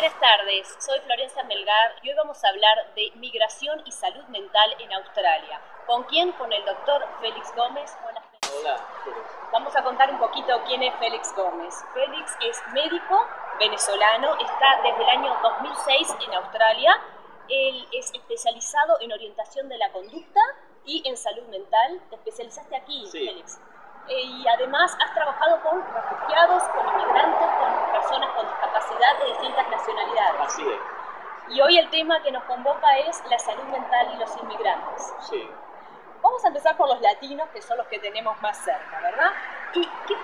Buenas tardes, soy Florencia Melgar y hoy vamos a hablar de migración y salud mental en Australia. ¿Con quién? Con el doctor Félix Gómez. Buenas tardes. Hola, Florencia. Vamos a contar un poquito quién es Félix Gómez. Félix es médico venezolano, está desde el año 2006 en Australia. Él es especializado en orientación de la conducta y en salud mental. Te especializaste aquí, Sí. Félix. Y además has trabajado con refugiados, con inmigrantes, con personas con discapacidad de distintas nacionalidades. Así es, Y hoy el tema que nos convoca es la salud mental y los inmigrantes. sí. Vamos a empezar por los latinos, que son los que tenemos más cerca, ¿verdad? ¿Y qué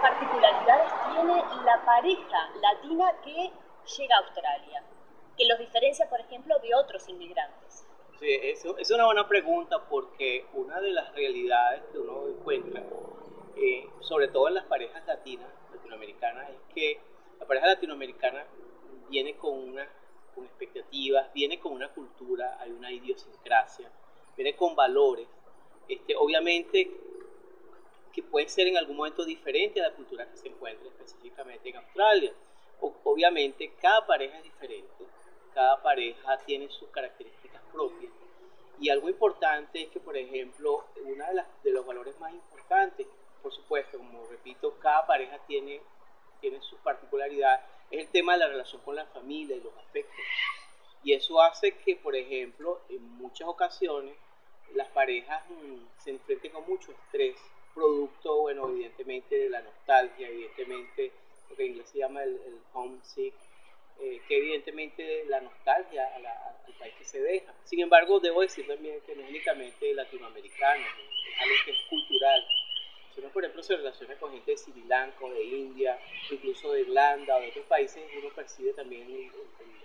particularidades tiene la pareja latina que llega a Australia? Que los diferencia, por ejemplo, de otros inmigrantes. Sí, eso es una buena pregunta porque una de las realidades que uno encuentra, sobre todo en las parejas latinoamericanas, es que la pareja latinoamericana viene con expectativas, viene con una cultura, hay una idiosincrasia, viene con valores, obviamente que pueden ser en algún momento diferente a la cultura que se encuentra específicamente en Australia. Obviamente cada pareja es diferente, cada pareja tiene sus características propias. Y algo importante es que, por ejemplo, uno de los valores más importantes, por supuesto, como repito, cada pareja tiene sus particularidades, es el tema de la relación con la familia y los afectos. Y eso hace que, por ejemplo, en muchas ocasiones las parejas se enfrenten con mucho estrés, producto, bueno, evidentemente de la nostalgia, evidentemente lo que en inglés se llama el homesick, que evidentemente la nostalgia al país que se deja. Sin embargo, debo decir también que no es únicamente latinoamericano, es algo que es cultural. Si uno, por ejemplo, se relaciona con gente de Sri Lanka, o de India, incluso de Irlanda o de otros países, uno percibe también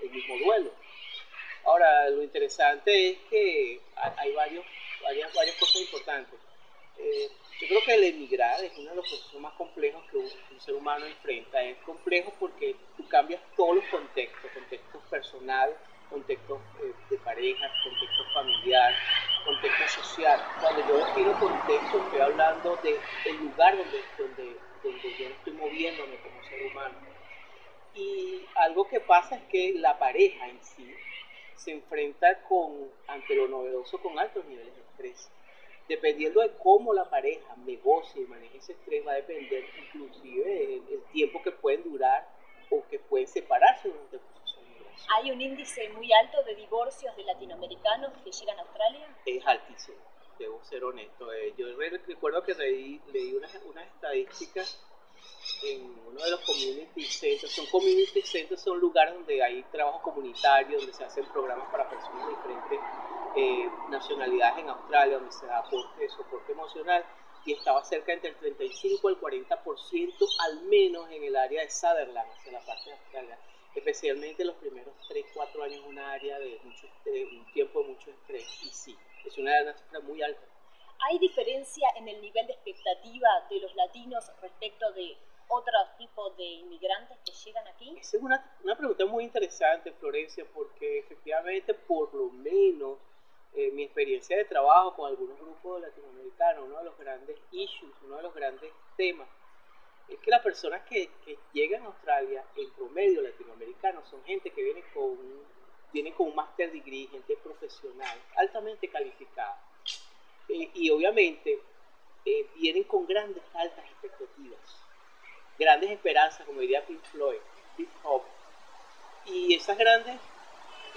el mismo duelo. Ahora, lo interesante es que hay varias cosas importantes. Yo creo que el emigrar es uno de los procesos más complejos que un ser humano enfrenta. Es complejo porque tú cambias todos los contextos personal, contextos de pareja, contexto familiar, contexto social. Cuando yo defino contexto, estoy hablando del lugar donde yo estoy moviéndome como ser humano. Y algo que pasa es que la pareja en sí se enfrenta ante lo novedoso con altos niveles de estrés. Dependiendo de cómo la pareja negocie y maneje ese estrés, va a depender inclusive el tiempo que pueden durar o que pueden separarse durante el proceso de migración. ¿Hay un índice muy alto de divorcios de latinoamericanos que llegan a Australia? Es altísimo, debo ser honesto. Yo recuerdo que leí unas estadísticas en uno de los community centers. Community centers son lugares donde hay trabajo comunitario, donde se hacen programas para personas de diferentes nacionalidades en Australia, donde se da soporte emocional, y estaba cerca entre el 35 al 40% al menos en el área de Sutherland, hacia la parte de Australia, especialmente los primeros 3-4 años, una área de mucho estrés, un tiempo de mucho estrés, y sí, es una cifra muy alta. ¿Hay diferencia en el nivel de expectativa de los latinos respecto de otros tipos de inmigrantes que llegan aquí? Esa es una pregunta muy interesante, Florencia, porque efectivamente, por lo menos, mi experiencia de trabajo con algunos grupos latinoamericanos, uno de los grandes issues, uno de los grandes temas, es que las personas que llegan a Australia, en promedio latinoamericanos, son gente que viene con un master degree, gente profesional, altamente calificada. Y obviamente vienen con grandes, altas expectativas, grandes esperanzas, como diría Pink Floyd, Big Hope. Y esas grandes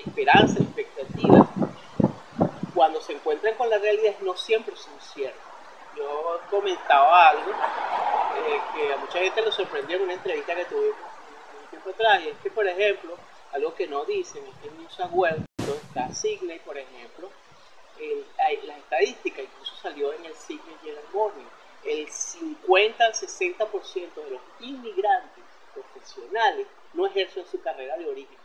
esperanzas, expectativas, cuando se encuentran con la realidad, no siempre son ciertas. Yo comentaba algo que a mucha gente le sorprendió en una entrevista que tuvimos un tiempo atrás, y es que, por ejemplo, algo que no dicen es que en New South Wales, donde está Sydney, por ejemplo, las estadísticas, incluso salió en el Sydney Journal Morning, el 50 al 60% de los inmigrantes profesionales no ejercen su carrera de origen,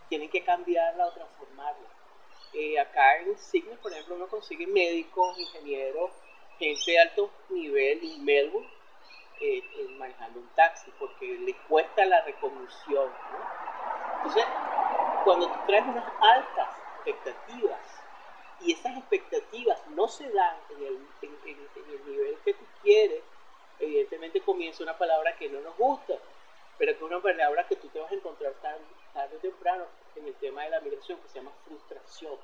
tienen que cambiarla o transformarla. Acá en Sydney, por ejemplo, uno consigue médicos, ingenieros, gente de alto nivel en Melbourne, manejando un taxi, porque les cuesta la reconducción, ¿no? Entonces, cuando tú traes unas altas expectativas y esas expectativas no se dan en el nivel que tú quieres, evidentemente comienza una palabra que no nos gusta, pero que es una palabra que tú te vas a encontrar tarde o en el tema de la migración que se llama frustración.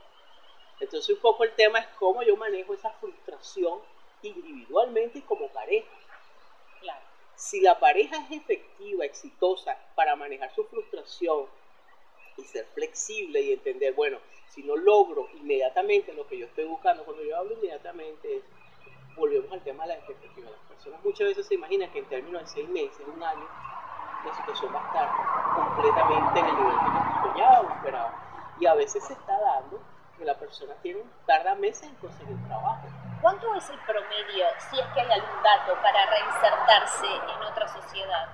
Entonces un poco el tema es cómo yo manejo esa frustración individualmente y como pareja. Claro. Si la pareja es efectiva, exitosa para manejar su frustración y ser flexible y entender, bueno, si no logro inmediatamente lo que yo estoy buscando, cuando yo hablo inmediatamente, volvemos al tema de las expectativas. Las personas muchas veces se imaginan que en términos de 6 meses, un año, la situación va a estar completamente en el nivel que soñaba o esperaba. Y a veces se está dando que la persona tarda meses en conseguir trabajo. ¿Cuánto es el promedio, si es que hay algún dato, para reinsertarse en otra sociedad?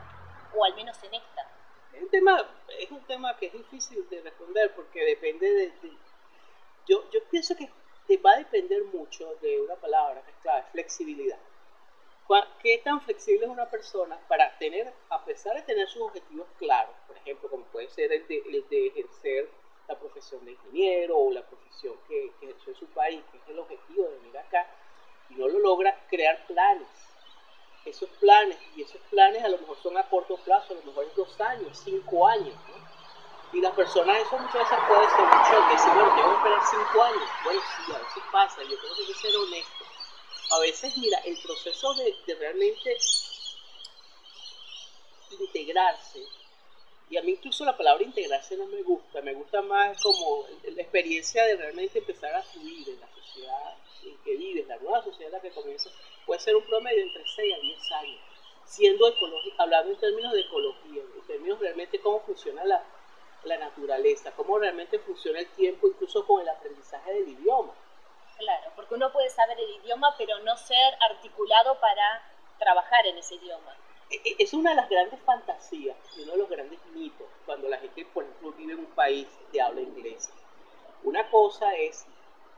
O al menos en esta. Es un tema que es difícil de responder porque depende yo pienso que va a depender mucho de una palabra que es clave, flexibilidad. ¿Qué tan flexible es una persona para tener, a pesar de tener sus objetivos claros, por ejemplo, como puede ser el de ejercer la profesión de ingeniero o la profesión que ejerció en su país, que es el objetivo de venir acá, y no lo logra, crear planes? Esos planes a lo mejor son a corto plazo, a lo mejor es 2 años, 5 años, ¿no? Y las personas, eso muchas veces puede ser un shock, decir, bueno, tengo que esperar 5 años. Bueno, sí, a veces pasa, yo creo que hay que ser honesto. A veces, mira, el proceso de realmente integrarse, y a mí incluso la palabra integrarse no me gusta más como la experiencia de realmente empezar a fluir en la sociedad en que vives, la nueva sociedad en la que comienzas, puede ser un promedio entre 6 a 10 años, siendo ecológico, hablando en términos de ecología, en términos realmente cómo funciona la naturaleza, cómo realmente funciona el tiempo, incluso con el aprendizaje del idioma. Claro, porque uno puede saber el idioma, pero no ser articulado para trabajar en ese idioma. Es una de las grandes fantasías y uno de los grandes mitos cuando la gente, por ejemplo, vive en un país de habla inglesa. Una cosa es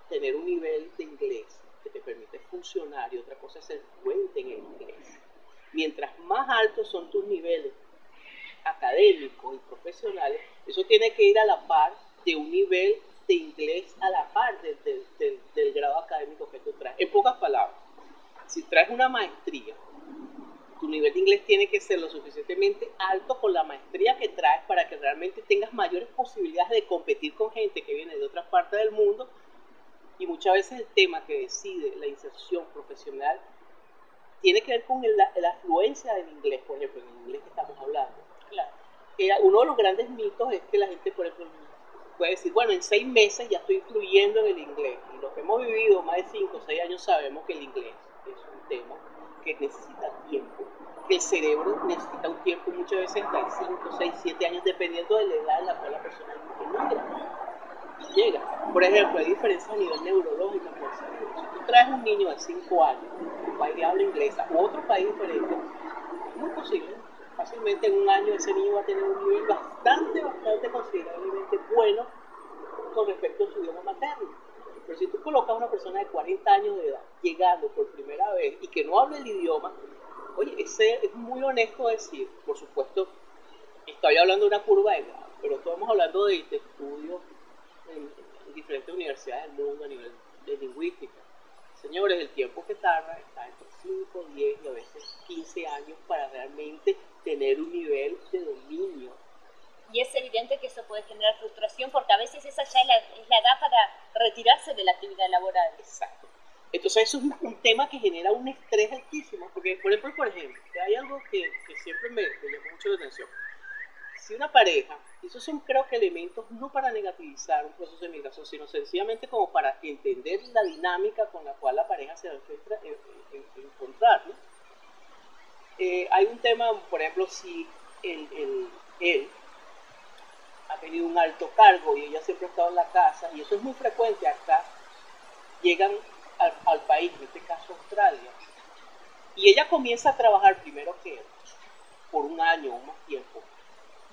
tener un nivel de inglés que te permite funcionar y otra cosa es ser fluente en el inglés. Mientras más altos son tus niveles académicos y profesionales, eso tiene que ir a la par de un nivel de inglés a la par del grado académico que tú traes. En pocas palabras, si traes una maestría, tu nivel de inglés tiene que ser lo suficientemente alto con la maestría que traes para que realmente tengas mayores posibilidades de competir con gente que viene de otras partes del mundo. Y muchas veces el tema que decide la inserción profesional tiene que ver con la afluencia del inglés, por ejemplo, en el inglés que estamos hablando. Claro. Uno de los grandes mitos es que la gente, por ejemplo, puede decir, bueno, en 6 meses ya estoy fluyendo en el inglés. Y los que hemos vivido más de 5 o 6 años sabemos que el inglés es un tema que necesita tiempo, que el cerebro necesita un tiempo, muchas veces hasta 5, 6, 7 años, dependiendo de la edad en la cual la persona emigra y llega. Por ejemplo, hay diferencias a nivel neurológico con el cerebro. Si tú traes un niño de 5 años, un país de habla inglesa u otro país diferente, es muy posible, fácilmente en un año ese niño va a tener un nivel bastante considerablemente bueno con respecto a su idioma materno. Pero si tú colocas a una persona de 40 años de edad llegando por primera vez y que no habla el idioma, oye, es muy honesto decir, por supuesto, estoy hablando de una curva de grado, pero estamos hablando de estudios en diferentes universidades del mundo a nivel de lingüística. Señores, el tiempo que tarda está entre 5, 10 y a veces 15 años para realmente tener un nivel de dominio. Y es evidente que eso puede generar frustración porque a veces esa ya es la edad para retirarse de la actividad laboral. Exacto. Entonces eso es un tema que genera un estrés altísimo, porque por ejemplo, hay algo que siempre me llama mucho la atención. Si una pareja, esos son creo que elementos no para negativizar un proceso de migración, sino sencillamente como para entender la dinámica con la cual la pareja se va a encontrar, ¿no? Hay un tema, por ejemplo, si él ha tenido un alto cargo y ella siempre ha estado en la casa, y eso es muy frecuente acá, llegan al país, en este caso Australia, y ella comienza a trabajar primero que él, por un año o más tiempo,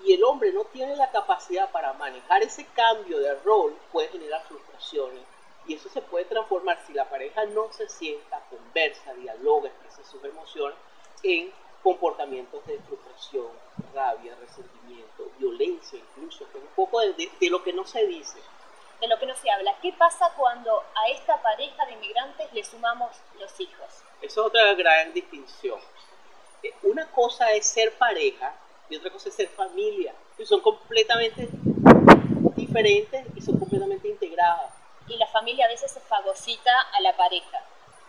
y el hombre no tiene la capacidad para manejar ese cambio de rol, puede generar frustraciones, y eso se puede transformar, si la pareja no se sienta, conversa, dialoga, expresa sus emociones, en comportamientos de frustración, rabia, resentimiento, violencia incluso, que es un poco de lo que no se dice. De lo que no se habla. ¿Qué pasa cuando a esta pareja de inmigrantes le sumamos los hijos? Esa es otra gran distinción. Una cosa es ser pareja y otra cosa es ser familia. Y son completamente diferentes y son completamente integradas. Y la familia a veces se fagocita a la pareja.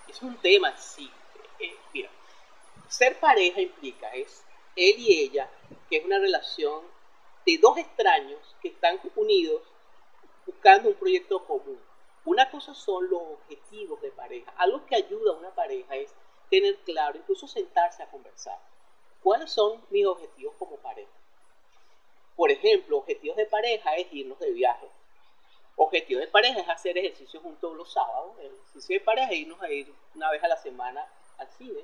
Es un tema, sí. Mira, ser pareja implica, es él y ella, que es una relación de dos extraños que están unidos buscando un proyecto común. Una cosa son los objetivos de pareja. Algo que ayuda a una pareja es tener claro, incluso sentarse a conversar. ¿Cuáles son mis objetivos como pareja? Por ejemplo, objetivos de pareja es irnos de viaje. Objetivos de pareja es hacer ejercicio juntos los sábados. El ejercicio de pareja es irnos a ir una vez a la semana al cine.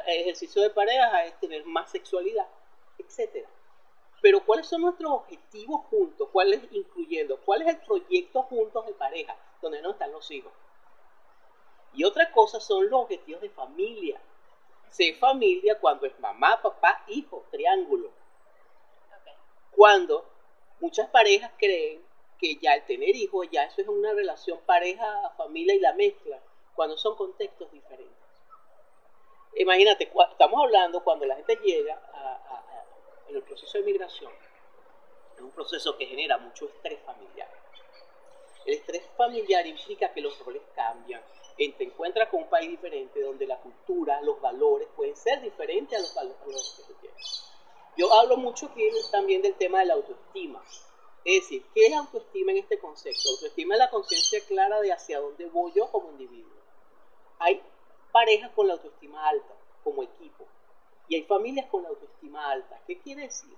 El ejercicio de pareja es tener más sexualidad, etcétera. Pero ¿cuáles son nuestros objetivos juntos? ¿Cuáles incluyendo? ¿Cuál es el proyecto juntos de pareja? Donde no están los hijos. Y otra cosa son los objetivos de familia. Ser familia cuando es mamá, papá, hijo, triángulo. Okay. Cuando muchas parejas creen que ya el tener hijos, ya eso es una relación pareja, familia y la mezcla, cuando son contextos diferentes. Imagínate, estamos hablando cuando la gente llega en el proceso de migración, es un proceso que genera mucho estrés familiar. El estrés familiar implica que los roles cambian. Te encuentras con un país diferente donde la cultura, los valores pueden ser diferentes a los valores que tú tienes. Yo hablo mucho aquí también del tema de la autoestima. Es decir, ¿qué es autoestima en este concepto? Autoestima es la conciencia clara de hacia dónde voy yo como individuo. Hay parejas con la autoestima alta, como equipo, y hay familias con la autoestima alta. ¿Qué quiere decir?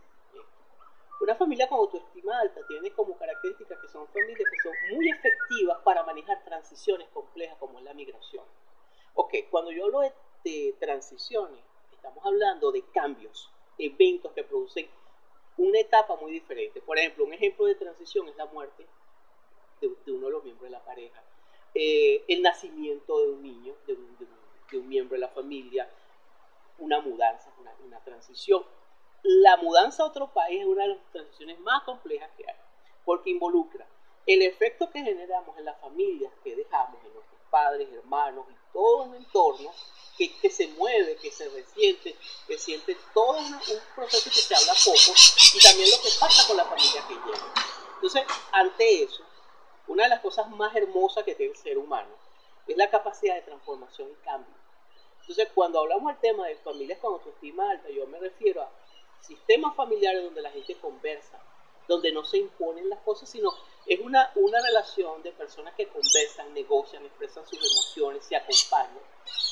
Una familia con autoestima alta tiene como características que son familias que son muy efectivas para manejar transiciones complejas como es la migración. Ok, cuando yo hablo de transiciones, estamos hablando de cambios, eventos que producen una etapa muy diferente. Por ejemplo, un ejemplo de transición es la muerte de uno de los miembros de la pareja, el nacimiento de un niño, de un miembro de la familia, una mudanza, una transición. La mudanza a otro país es una de las transiciones más complejas que hay, porque involucra el efecto que generamos en las familias que dejamos, en nuestros padres, hermanos y todo el entorno, que se mueve, que se resiente, que siente todo un proceso que se habla poco, y también lo que pasa con la familia que llega. Entonces, ante eso, una de las cosas más hermosas que tiene el ser humano es la capacidad de transformación y cambio. Entonces, cuando hablamos del tema de familias con autoestima alta, yo me refiero a sistemas familiares donde la gente conversa, donde no se imponen las cosas, sino es una relación de personas que conversan, negocian, expresan sus emociones, se acompañan,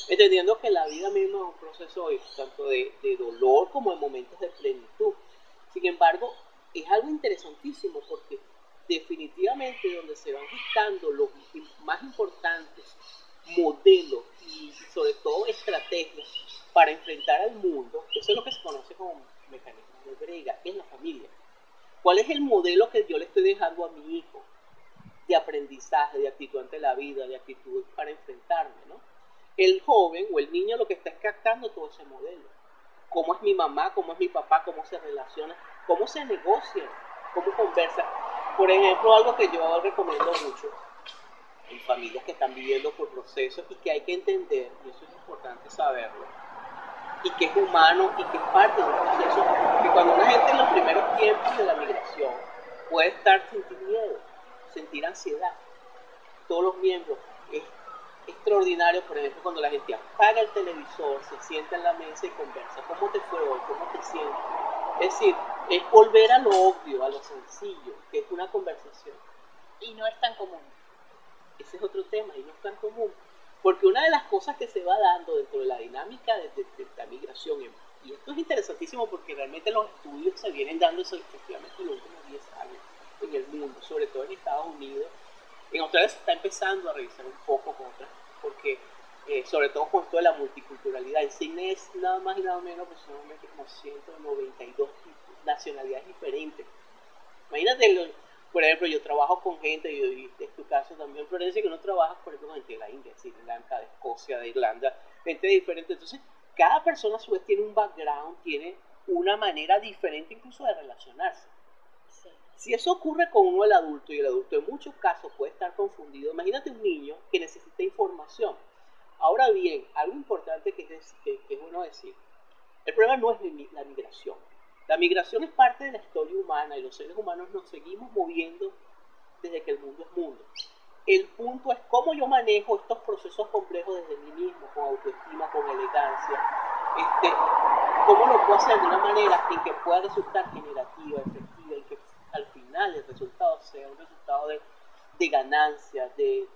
entendiendo que la vida misma es un proceso tanto de dolor como en momentos de plenitud. Sin embargo, es algo interesantísimo porque definitivamente donde se van gestando los más importantes modelos y sobre todo estrategias para enfrentar al mundo, eso es lo que se conoce como mecanismo de Brega, es la familia. ¿Cuál es el modelo que yo le estoy dejando a mi hijo de aprendizaje, de actitud ante la vida, de actitud para enfrentarme, ¿no? El joven o el niño lo que está es captando todo ese modelo. ¿Cómo es mi mamá? ¿Cómo es mi papá? ¿Cómo se relaciona? ¿Cómo se negocia? ¿Cómo conversa? Por ejemplo, algo que yo recomiendo mucho en familias que están viviendo por procesos y que hay que entender, y eso es importante saberlo, y que es humano y que es parte de un proceso, que cuando una gente en los primeros tiempos de la migración puede estar sentir miedo, sentir ansiedad, todos los miembros, es extraordinario, por ejemplo, cuando la gente apaga el televisor, se sienta en la mesa y conversa, ¿cómo te fue hoy? ¿Cómo te sientes? Es decir, es volver a lo obvio, a lo sencillo, que es una conversación. Y no es tan común. Ese es otro tema y no es tan común. Porque una de las cosas que se va dando dentro de la dinámica de la migración, y esto es interesantísimo porque realmente los estudios se vienen dando eso efectivamente en los últimos 10 años en el mundo, sobre todo en Estados Unidos. En Australia se está empezando a revisar un poco con otras, porque sobre todo con esto de la multiculturalidad. En Sydney es nada más y nada menos aproximadamente como 192 nacionalidades diferentes. Imagínate, por ejemplo, yo trabajo con gente, y es tu caso también, Florencia, que uno trabaja, por ejemplo, con gente de la India, de Sri Lanka, de Escocia, de Irlanda, gente diferente. Entonces, cada persona a su vez tiene un background, tiene una manera diferente incluso de relacionarse. Sí. Si eso ocurre con uno, el adulto, y el adulto en muchos casos puede estar confundido, imagínate un niño que necesita información. Ahora bien, algo importante que es bueno decir, el problema no es la migración. La migración es parte de la historia humana y los seres humanos nos seguimos moviendo desde que el mundo es mundo. El punto es cómo yo manejo estos procesos complejos desde mí mismo, con autoestima, con elegancia. Cómo lo puedo hacer de una manera en que pueda resultar generativa, efectiva, y que al final el resultado sea un resultado de ganancia, de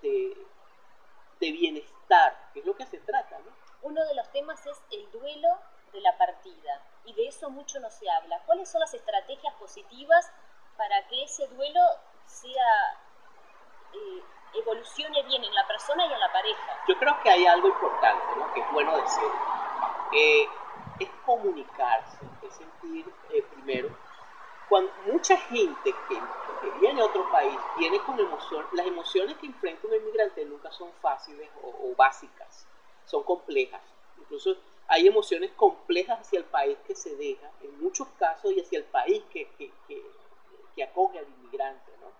bienestar, que es lo que se trata, ¿no? Uno de los temas es el duelo de la partida, y de eso mucho no se habla. ¿Cuáles son las estrategias positivas para que ese duelo evolucione bien en la persona y en la pareja? Yo creo que hay algo importante, ¿no?, que es bueno decir. Es comunicarse, es sentir, primero, cuando mucha gente que viene a otro país viene con emoción. Las emociones que enfrenta un inmigrante nunca son fáciles o básicas, son complejas. Incluso hay emociones complejas hacia el país que se deja, en muchos casos, y hacia el país que acoge al inmigrante, ¿no?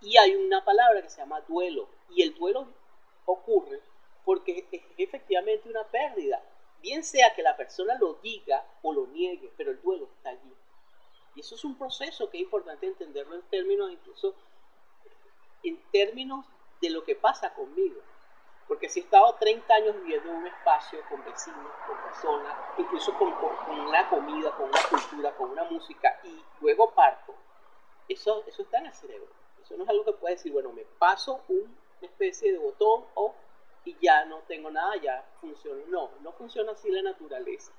Y hay una palabra que se llama duelo, y el duelo ocurre porque es efectivamente una pérdida, bien sea que la persona lo diga o lo niegue, pero el duelo está allí. Y eso es un proceso que es importante entenderlo en términos, incluso en términos de lo que pasa conmigo. Porque si he estado 30 años viviendo en un espacio con vecinos, con personas, incluso con una comida, con una cultura, con una música, y luego parto, eso está en el cerebro. Eso no es algo que pueda decir, bueno, me paso una especie de botón off y ya no tengo nada, ya funciona. No funciona así la naturaleza.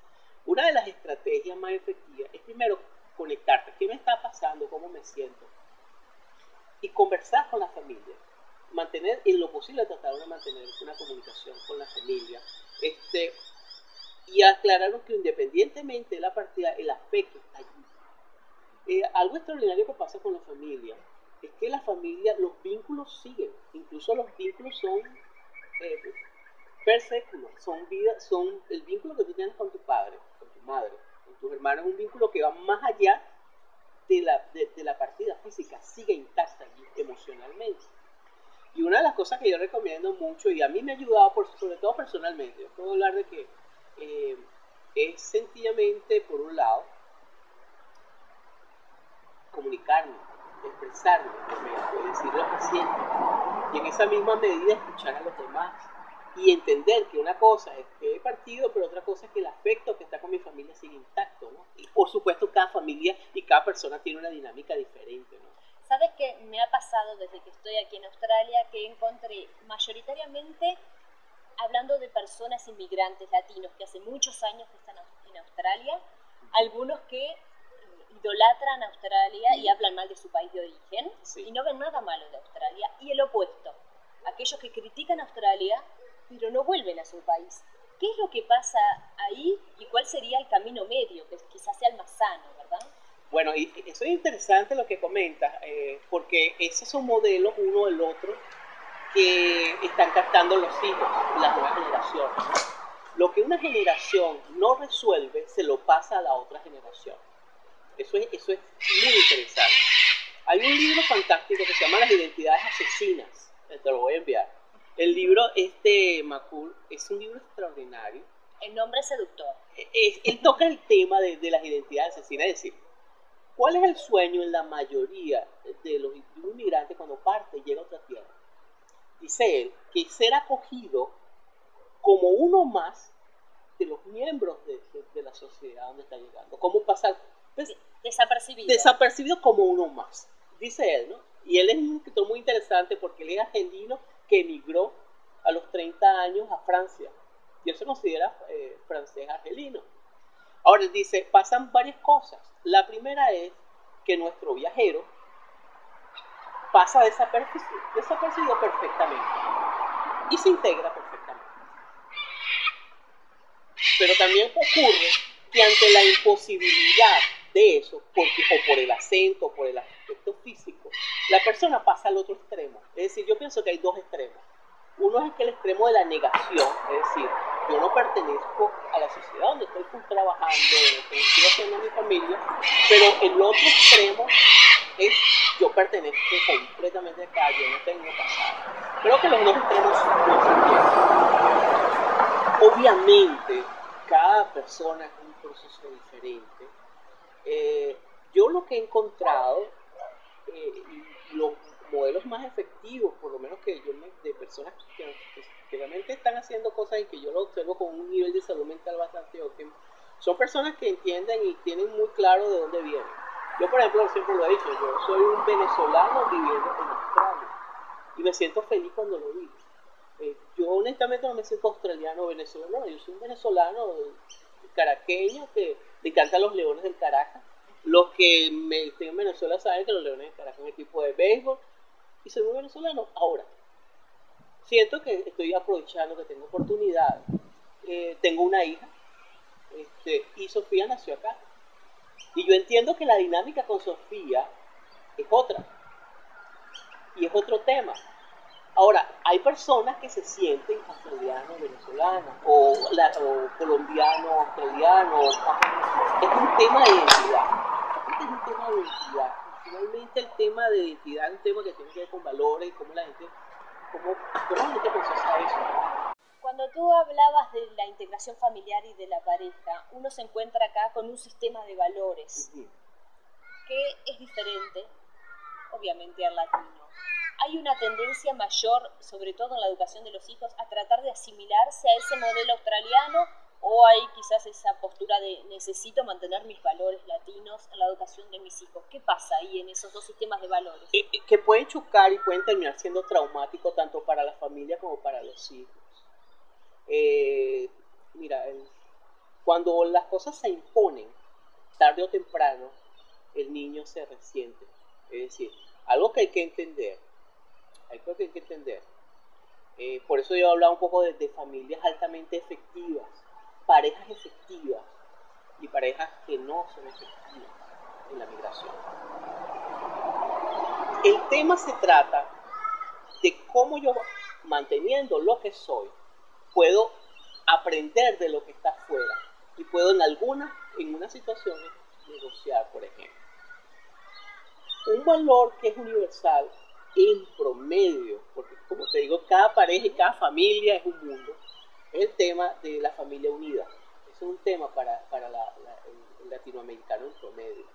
Una de las estrategias más efectivas es primero conectarte. ¿Qué me está pasando? ¿Cómo me siento? Y conversar con la familia. Mantener, en lo posible, tratar de mantener una comunicación con la familia. Y aclarar que independientemente de la partida, el afecto está allí. Algo extraordinario que pasa con la familia es que la familia, los vínculos siguen. Incluso los vínculos son per século, son el vínculo que tú tienes con tu padre, con tu madre, con tus hermanos, es un vínculo que va más allá de la partida física, sigue intacta allí emocionalmente. Y una de las cosas que yo recomiendo mucho, y a mí me ha ayudado, sobre todo personalmente, yo puedo hablar de que es sencillamente, por un lado, comunicarme, expresarme, decir lo que siento, y en esa misma medida escuchar a los demás. Y entender que una cosa es que he partido, pero otra cosa es que el afecto que está con mi familia sigue intacto, ¿no? Y por supuesto cada familia y cada persona tiene una dinámica diferente, ¿no? ¿Sabes qué me ha pasado desde que estoy aquí en Australia? Que encontré mayoritariamente, hablando de personas inmigrantes latinos que hace muchos años que están en Australia, algunos que idolatran a Australia y hablan mal de su país de origen, sí, y no ven nada malo de Australia, y el opuesto, aquellos que critican a Australia pero no vuelven a su país. ¿Qué es lo que pasa ahí y cuál sería el camino medio, que quizás sea el más sano, verdad? Bueno, y eso es interesante lo que comentas, porque esos son modelos uno del otro que están captando los hijos, las nuevas generaciones. Lo que una generación no resuelve, se lo pasa a la otra generación. Eso es muy interesante. Hay un libro fantástico que se llama Las identidades asesinas, te lo voy a enviar. El libro McCool es un libro extraordinario. El nombre es seductor. Él toca el tema de las identidades asesinas, es decir, ¿cuál es el sueño en la mayoría de los inmigrantes cuando parte y llega a otra tierra? Dice él que ser acogido como uno más de los miembros de la sociedad donde está llegando. ¿Cómo pasar? Desapercibido como uno más, dice él, ¿no? Y él es un escritor muy interesante porque él es argelino que emigró a los 30 años a Francia. Y él se considera francés argelino. Ahora él dice, pasan varias cosas. La primera es que nuestro viajero pasa desapercibido perfectamente y se integra perfectamente. Pero también ocurre que ante la imposibilidad de eso, o por el acento, o por el aspecto físico, la persona pasa al otro extremo. Es decir, yo pienso que hay dos extremos. Uno es el extremo de la negación, es decir, yo no pertenezco a la sociedad donde estoy trabajando, donde estoy haciendo mi familia, pero el otro extremo es yo pertenezco completamente acá, yo no tengo pasado. Creo que los dos extremos no se entienden. Obviamente, cada persona es un proceso diferente. Yo lo que he encontrado, los modelos más efectivos, por lo menos de personas que realmente están haciendo cosas y que yo lo observo con un nivel de salud mental bastante óptimo, son personas que entienden y tienen muy claro de dónde vienen. Yo, por ejemplo, siempre lo he dicho, yo soy un venezolano viviendo en Australia y me siento feliz cuando lo vivo. Yo honestamente no me siento australiano o venezolano, yo soy un venezolano caraqueño que le encantan los Leones del Caracas. Los que estén en Venezuela saben que los Leones del Caracas es un equipo de béisbol y soy muy venezolano. Ahora, siento que estoy aprovechando, que tengo oportunidades. Tengo una hija y Sofía nació acá. Y yo entiendo que la dinámica con Sofía es otra. Y es otro tema. Ahora, hay personas que se sienten australianos, venezolanas, o colombianos, australianos. Es un tema de identidad. Es un tema de identidad. Finalmente el tema de identidad es un tema que tiene que ver con valores y cómo la gente procesa eso. Cuando tú hablabas de la integración familiar y de la pareja, uno se encuentra acá con un sistema de valores que es diferente, obviamente, al latino. Hay una tendencia mayor, sobre todo en la educación de los hijos, a tratar de asimilarse a ese modelo australiano, o hay quizás esa postura de necesito mantener mis valores latinos en la educación de mis hijos. ¿Qué pasa ahí en esos dos sistemas de valores? Que pueden chocar y pueden terminar siendo traumáticos tanto para la familia como para los hijos. Mira, cuando las cosas se imponen, tarde o temprano, el niño se resiente. Es decir, algo que hay que entender. Por eso yo he hablado un poco de familias altamente efectivas, parejas efectivas y parejas que no son efectivas en la migración. El tema se trata de cómo yo, manteniendo lo que soy, puedo aprender de lo que está afuera y puedo en unas situaciones negociar, por ejemplo. Un valor que es universal en promedio, porque como te digo, cada pareja y cada familia es un mundo, es el tema de la familia unida. Es un tema para el latinoamericano en promedio.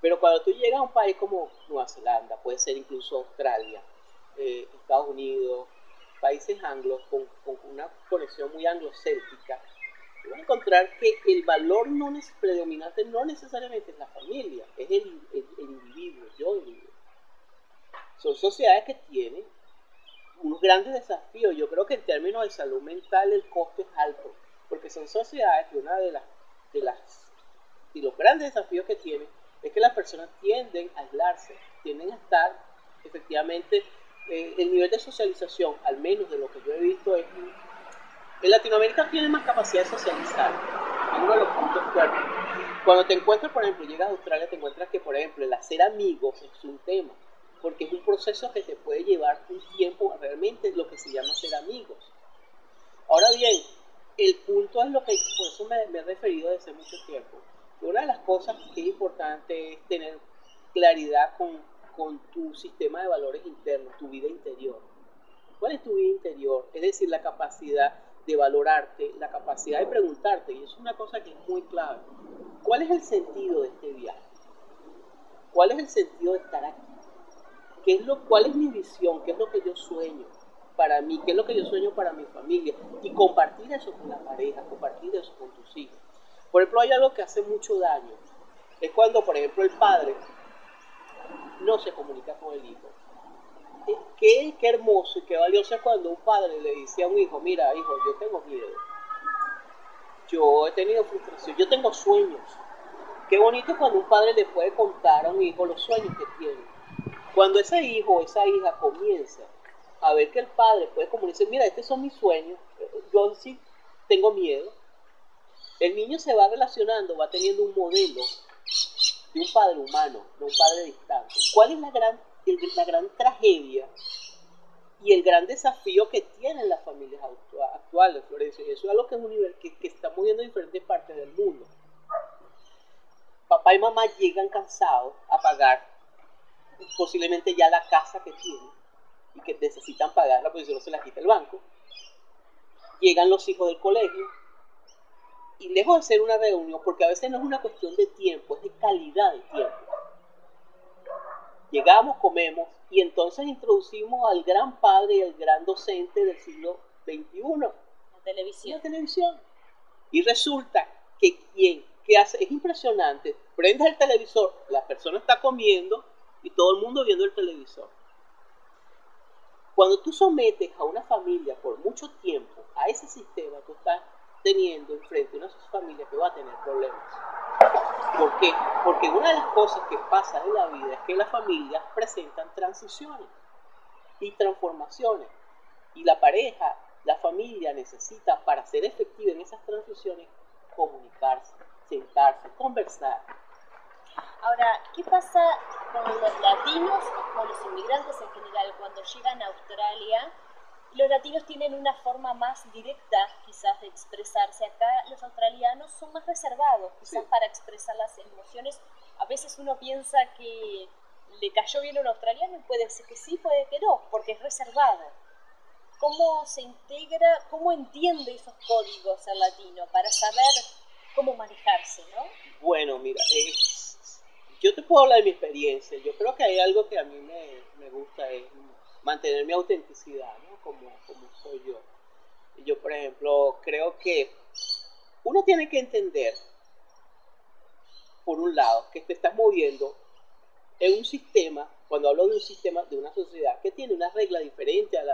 Pero cuando tú llegas a un país como Nueva Zelanda, puede ser incluso Australia, Estados Unidos, países anglos con una conexión muy anglocéltica, vas a encontrar que el valor predominante no necesariamente es la familia, es el individuo, yo individuo. Son sociedades que tienen unos grandes desafíos. Yo creo que en términos de salud mental el costo es alto, porque son sociedades que una de los grandes desafíos que tienen es que las personas tienden a aislarse, tienden a estar efectivamente, el nivel de socialización, al menos de lo que yo he visto, es en Latinoamérica tiene más capacidad de socializar, es uno de los puntos fuertes. Cuando te encuentras, por ejemplo, llegas a Australia, te encuentras que, por ejemplo, el hacer amigos es un tema, porque es un proceso que te puede llevar un tiempo realmente lo que se llama ser amigos. Ahora bien, el punto es lo que, por eso me he referido desde hace mucho tiempo. Una de las cosas que es importante es tener claridad con tu sistema de valores internos, tu vida interior. ¿Cuál es tu vida interior? Es decir, la capacidad de valorarte, la capacidad de preguntarte, y es una cosa que es muy clave. ¿Cuál es el sentido de este viaje? ¿Cuál es el sentido de estar aquí? ¿Cuál es mi visión? ¿Qué es lo que yo sueño para mí? ¿Qué es lo que yo sueño para mi familia? Y compartir eso con la pareja, compartir eso con tus hijos. Por ejemplo, hay algo que hace mucho daño. Es cuando, por ejemplo, el padre no se comunica con el hijo. Qué hermoso y qué valioso es cuando un padre le dice a un hijo, mira, hijo, yo tengo miedo. Yo he tenido frustración, yo tengo sueños. Qué bonito es cuando un padre le puede contar a un hijo los sueños que tiene. Cuando ese hijo o esa hija comienza a ver que el padre puede comunicarse, mira, estos son mis sueños, yo sí tengo miedo, el niño se va relacionando, va teniendo un modelo de un padre humano, de un padre distante. ¿Cuál es la gran tragedia y el gran desafío que tienen las familias actuales, Florencio? Y eso es algo que es un nivel que estamos viendo en diferentes partes del mundo. Papá y mamá llegan cansados a pagar posiblemente ya la casa que tienen y que necesitan pagarla porque si no se la quita el banco. Llegan los hijos del colegio y lejos de ser una reunión, porque a veces no es una cuestión de tiempo, es de calidad de tiempo. Llegamos, comemos, y entonces introducimos al gran padre y al gran docente del siglo XXI. La televisión. Y resulta que ¿qué hace? Es impresionante. Prendes el televisor, la persona está comiendo y todo el mundo viendo el televisor. Cuando tú sometes a una familia por mucho tiempo a ese sistema, tú estás teniendo enfrente una familia que va a tener problemas. ¿Por qué? Porque una de las cosas que pasa en la vida es que las familias presentan transiciones y transformaciones. Y la pareja, la familia necesita, para ser efectiva en esas transiciones, comunicarse, sentarse, conversar. Ahora, ¿qué pasa con los latinos y con los inmigrantes en general cuando llegan a Australia? Los latinos tienen una forma más directa, quizás, de expresarse. Acá los australianos son más reservados, quizás, para expresar las emociones. A veces uno piensa que le cayó bien a un australiano y puede ser que sí, puede que no, porque es reservado. ¿Cómo se integra, cómo entiende esos códigos el latino para saber cómo manejarse, ¿no? Bueno, mira, yo te puedo hablar de mi experiencia. Yo creo que hay algo que a mí me gusta, es mantener mi autenticidad, ¿no? Como soy yo. Yo, por ejemplo, creo que uno tiene que entender, por un lado, que te estás moviendo en un sistema, cuando hablo de un sistema, de una sociedad, que tiene una regla diferente al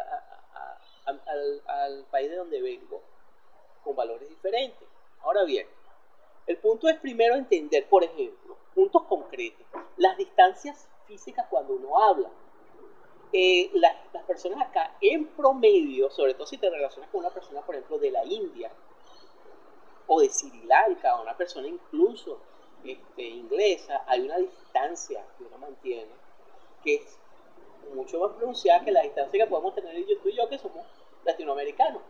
país de donde vengo, con valores diferentes. Ahora bien, el punto es primero entender, por ejemplo, puntos concretos, las distancias físicas cuando uno habla. Las personas acá, en promedio, sobre todo si te relacionas con una persona, por ejemplo, de la India, o de Sri Lanka, o una persona incluso inglesa, hay una distancia que uno mantiene, que es mucho más pronunciada que la distancia que podemos tener tú y yo, que somos latinoamericanos.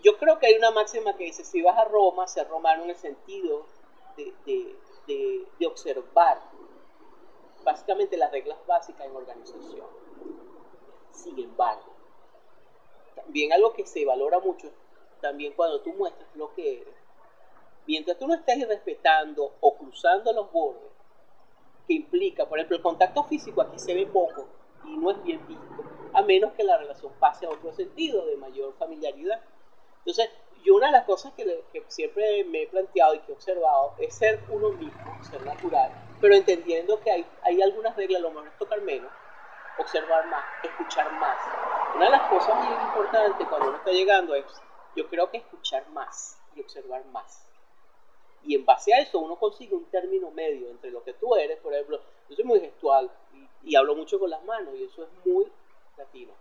Yo creo que hay una máxima que dice, si vas a Roma, ser romano en el sentido de observar básicamente las reglas básicas en organización. Sin embargo, también algo que se valora mucho, también cuando tú muestras lo que eres, mientras tú no estés irrespetando o cruzando los bordes, que implica, por ejemplo, el contacto físico aquí se ve poco y no es bien visto, a menos que la relación pase a otro sentido de mayor familiaridad. Entonces, yo una de las cosas que siempre me he planteado y que he observado es ser uno mismo, ser natural, pero entendiendo que hay algunas reglas, lo mejor es tocar menos, observar más, escuchar más. Una de las cosas muy importantes cuando uno está llegando es, yo creo que escuchar más y observar más. Y en base a eso uno consigue un término medio entre lo que tú eres. Por ejemplo, yo soy muy gestual y hablo mucho con las manos y eso es muy latino.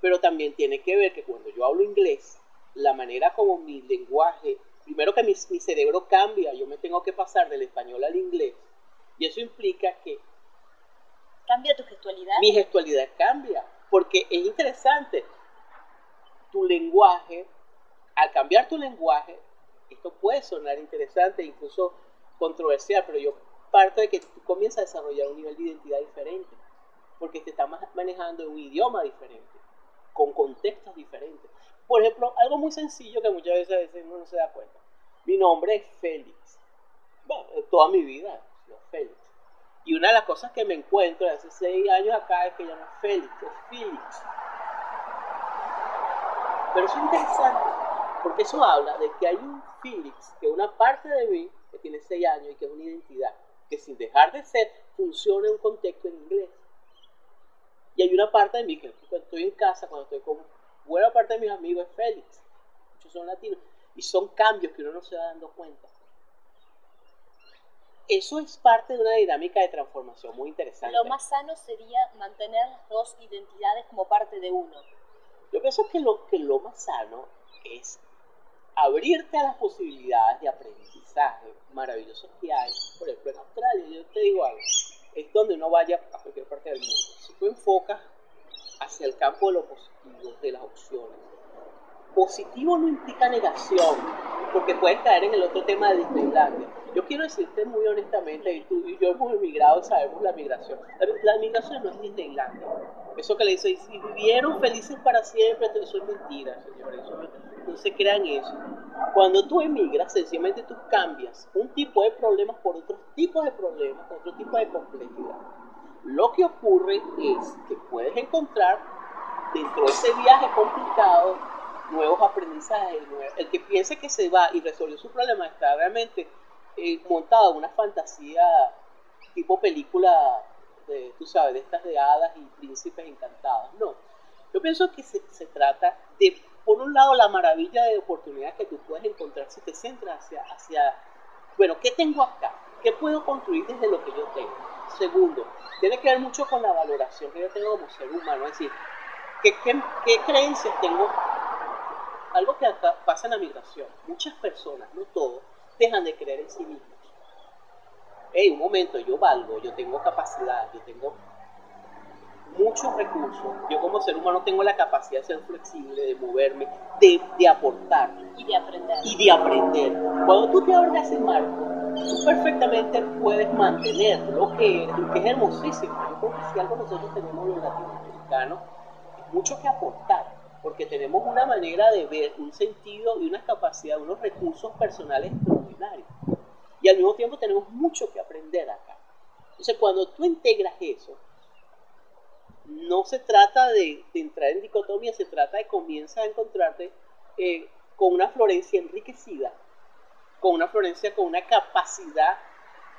Pero también tiene que ver que cuando yo hablo inglés, la manera como mi lenguaje, primero que mi cerebro cambia, yo me tengo que pasar del español al inglés. Y eso implica que ¿cambia tu gestualidad? Mi gestualidad cambia, porque es interesante. Tu lenguaje, al cambiar tu lenguaje, esto puede sonar interesante, incluso controversial, pero yo parto de que tú comienzas a desarrollar un nivel de identidad diferente, porque te estás manejando en un idioma diferente, con contextos diferentes. Por ejemplo, algo muy sencillo que muchas veces uno no se da cuenta. Mi nombre es Félix. Bueno, toda mi vida he sido Félix. Y una de las cosas que me encuentro desde hace 6 años acá es que ya no es Félix, es Félix. Pero eso es interesante, porque eso habla de que hay un Félix, que es una parte de mí, que tiene 6 años y que es una identidad, que sin dejar de ser, funciona en un contexto en inglés. Y hay una parte de mí que cuando estoy en casa, cuando estoy con buena parte de mis amigos, es Félix. Muchos son latinos. Y son cambios que uno no se va dando cuenta. Eso es parte de una dinámica de transformación muy interesante. Lo más sano sería mantener las dos identidades como parte de uno. Yo pienso que lo más sano es abrirte a las posibilidades de aprendizaje maravillosas que hay. Por ejemplo, en Australia, yo te digo algo, es donde uno vaya a cualquier parte del mundo. Si tú enfocas hacia el campo de lo positivo, de las opciones, positivo no implica negación, porque puedes caer en el otro tema de Disneylandia. Yo quiero decirte muy honestamente, y tú y yo hemos emigrado y sabemos la migración. La migración no es Disneylandia. Eso que le dicen, si vivieron felices para siempre, eso es mentira, señores. no se crean eso. Cuando tú emigras, sencillamente tú cambias un tipo de problemas por otros tipos de problemas, por otro tipo de complejidad. Lo que ocurre es que puedes encontrar dentro de ese viaje complicado nuevos aprendizajes. El que piense que se va y resolvió su problema está realmente montado en una fantasía tipo película, tú sabes, de estas de hadas y príncipes encantados. No, yo pienso que se trata de, por un lado, la maravilla de oportunidades que tú puedes encontrar si te centras hacia bueno, ¿qué tengo acá? ¿Qué puedo construir desde lo que yo tengo? Segundo, tiene que ver mucho con la valoración que yo tengo como ser humano, es decir, ¿qué creencias tengo? Algo que acá pasa en la migración, muchas personas, no todos, dejan de creer en sí mismos. Hey, un momento, yo valgo, yo tengo capacidad, yo tengo muchos recursos. Yo como ser humano tengo la capacidad de ser flexible, de moverme, de aportar. Y de aprender. Y de aprender. Cuando tú te abres ese marco, tú perfectamente puedes mantener lo que es hermosísimo. Yo creo que si algo nosotros tenemos los latinoamericanos, es mucho que aportar. Porque tenemos una manera de ver, un sentido y una capacidad, unos recursos personales extraordinarios. Y al mismo tiempo tenemos mucho que aprender acá. Entonces, cuando tú integras eso, no se trata de entrar en dicotomía, se trata de comienzas a encontrarte con una Florencia enriquecida, con una Florencia con una capacidad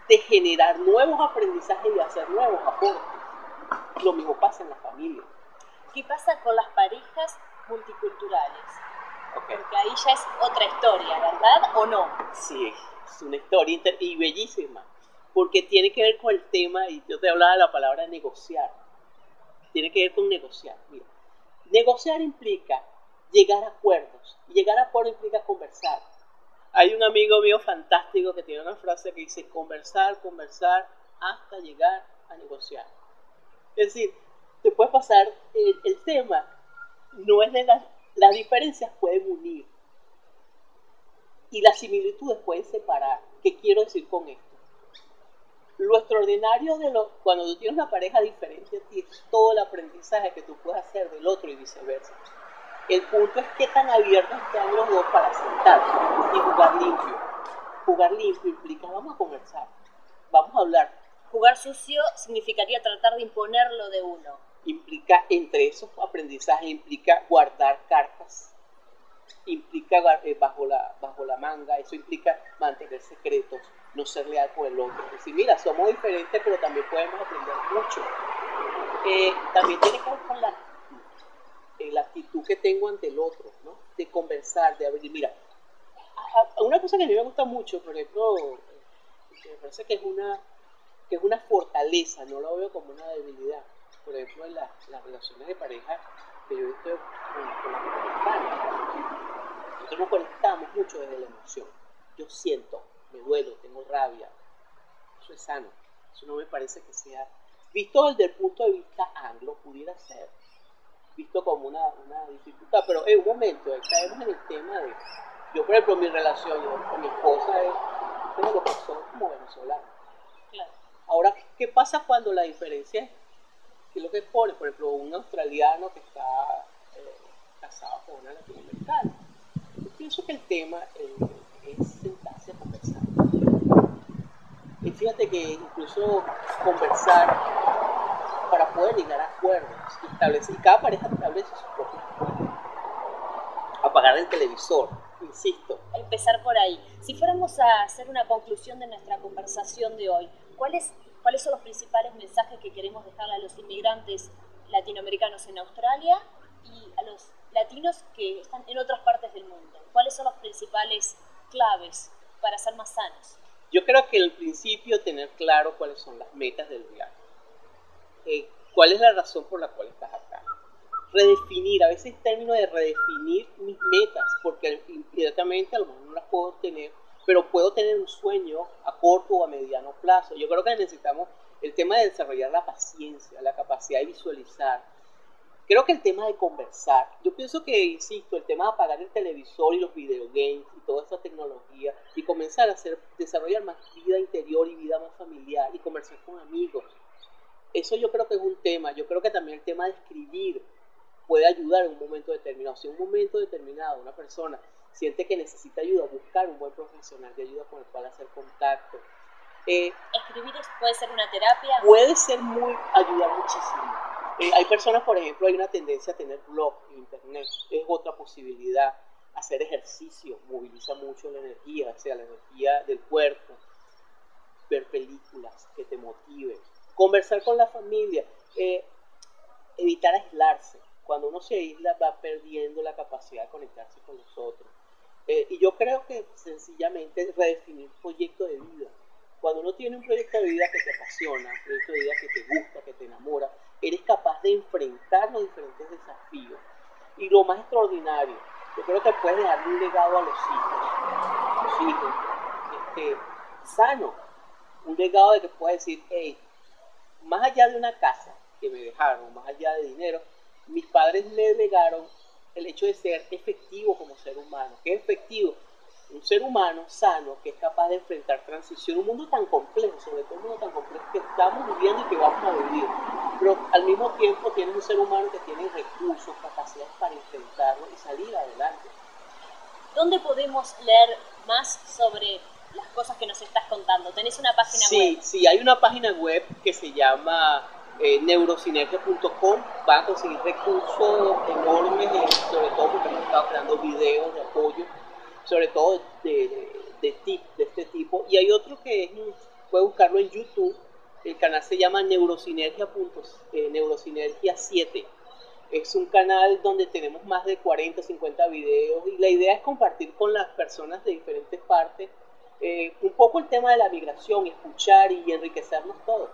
de generar nuevos aprendizajes y hacer nuevos aportes. Lo mismo pasa en la familia. ¿Qué pasa con las parejas multiculturales? Okay. Porque ahí ya es otra historia, ¿verdad o no? Sí, es una historia y bellísima, porque tiene que ver con el tema, y yo te hablaba de la palabra negociar. Tiene que ver con negociar. Mira, negociar implica llegar a acuerdos. Y llegar a acuerdos implica conversar. Hay un amigo mío fantástico que tiene una frase que dice conversar, conversar hasta llegar a negociar. Es decir, te puede pasar el tema, no es de las diferencias pueden unir y las similitudes pueden separar. ¿Qué quiero decir con esto? Lo extraordinario cuando tú tienes una pareja diferente a ti es todo el aprendizaje que tú puedes hacer del otro y viceversa. El punto es qué tan abiertos están los dos para sentarse y jugar limpio. Jugar limpio implica vamos a conversar, vamos a hablar. Jugar sucio significaría tratar de imponer lo de uno. Implica, entre esos aprendizajes, implica guardar cartas, implica bajo la manga, eso implica mantener secretos, no ser leal con el otro. Es decir, mira, somos diferentes, pero también podemos aprender mucho. También tiene que ver con la actitud que tengo ante el otro, ¿no? De conversar, de abrir. Mira, una cosa que a mí me gusta mucho, por ejemplo, me parece que es una fortaleza, no lo veo como una debilidad. Por ejemplo, en las relaciones de pareja que yo he visto con las americanas, nosotros nos conectamos mucho desde la emoción. Yo siento, me duelo, tengo rabia. Eso es sano. Eso no me parece que sea, visto desde el punto de vista anglo, pudiera ser visto como una dificultad. Pero en un momento, caemos en el tema de, yo por ejemplo, mi relación con mi esposa es como lo que somos como venezolanos. Claro. Ahora, ¿qué pasa cuando la diferencia es, qué es lo que pone? Por ejemplo, un australiano que está casado con una latinoamericana. Yo pienso que el tema es sentarse a conversar. Y fíjate que incluso conversar para poder llegar a acuerdos y cada pareja establece sus propios acuerdos. Apagar el televisor, insisto. Empezar por ahí. Si fuéramos a hacer una conclusión de nuestra conversación de hoy, ¿cuáles son los principales mensajes que queremos dejarle a los inmigrantes latinoamericanos en Australia y a los latinos que están en otras partes del mundo? ¿Cuáles son las principales claves para ser más sanos? Yo creo que al principio tener claro cuáles son las metas del viaje. ¿Cuál es la razón por la cual estás acá? Redefinir, a veces el término de redefinir mis metas, porque inmediatamente a lo mejor no las puedo tener, pero puedo tener un sueño a corto o a mediano plazo. Yo creo que necesitamos el tema de desarrollar la paciencia, la capacidad de visualizar. Creo que el tema de conversar, yo pienso que, insisto, el tema de apagar el televisor y los videogames y toda esa tecnología y comenzar a desarrollar más vida interior y vida más familiar y conversar con amigos. Eso yo creo que es un tema. Yo creo que también el tema de escribir puede ayudar en un momento determinado. Si en un momento determinado una persona siente que necesita ayuda, buscar un buen profesional de ayuda con el cual hacer contacto. ¿Escribir puede ser una terapia? Puede ser ayudar muchísimo. Hay personas, por ejemplo, hay una tendencia a tener blog en internet, es otra posibilidad. Hacer ejercicio moviliza mucho la energía, o sea, la energía del cuerpo. Ver películas que te motiven, conversar con la familia, evitar aislarse. Cuando uno se aísla va perdiendo la capacidad de conectarse con los otros. Y yo creo que sencillamente redefinir proyecto de vida. Cuando uno tiene un proyecto de vida que te apasiona, un proyecto de vida que te gusta, que te enamora, eres capaz de enfrentar los diferentes desafíos. Y lo más extraordinario, yo creo que puedes dejar un legado a los hijos, sano. Un legado de que puedes decir, hey, más allá de una casa que me dejaron, más allá de dinero, mis padres me legaron el hecho de ser efectivo como ser humano. ¿Qué es efectivo? Un ser humano sano que es capaz de enfrentar transición, un mundo tan complejo, sobre todo un mundo tan complejo que estamos viviendo y que vamos a vivir. Pero al mismo tiempo tienes un ser humano que tiene recursos, capacidades para enfrentarlo y salir adelante. ¿Dónde podemos leer más sobre las cosas que nos estás contando? ¿Tenés una página web? Sí, hay una página web que se llama neurosinergia.com. Van a conseguir recursos enormes, sobre todo porque hemos estado creando videos de apoyo, sobre todo de tips de este tipo. Y hay otro que puede buscarlo en YouTube. El canal se llama Neurosinergia 7. Es un canal donde tenemos más de 40, 50 videos y la idea es compartir con las personas de diferentes partes un poco el tema de la migración, escuchar y enriquecernos todos.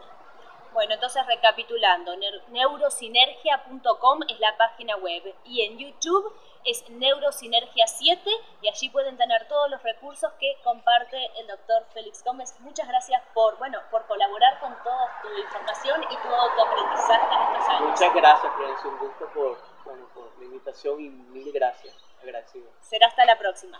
Bueno, entonces recapitulando, neurosinergia.com es la página web y en YouTube es Neurosinergia 7 y allí pueden tener todos los recursos que comparte el doctor Félix Gómez. Muchas gracias por colaborar con toda tu información y todo tu aprendizaje en estos años. Muchas gracias, Florencia, un gusto por la invitación y mil gracias, agradecido. Será hasta la próxima.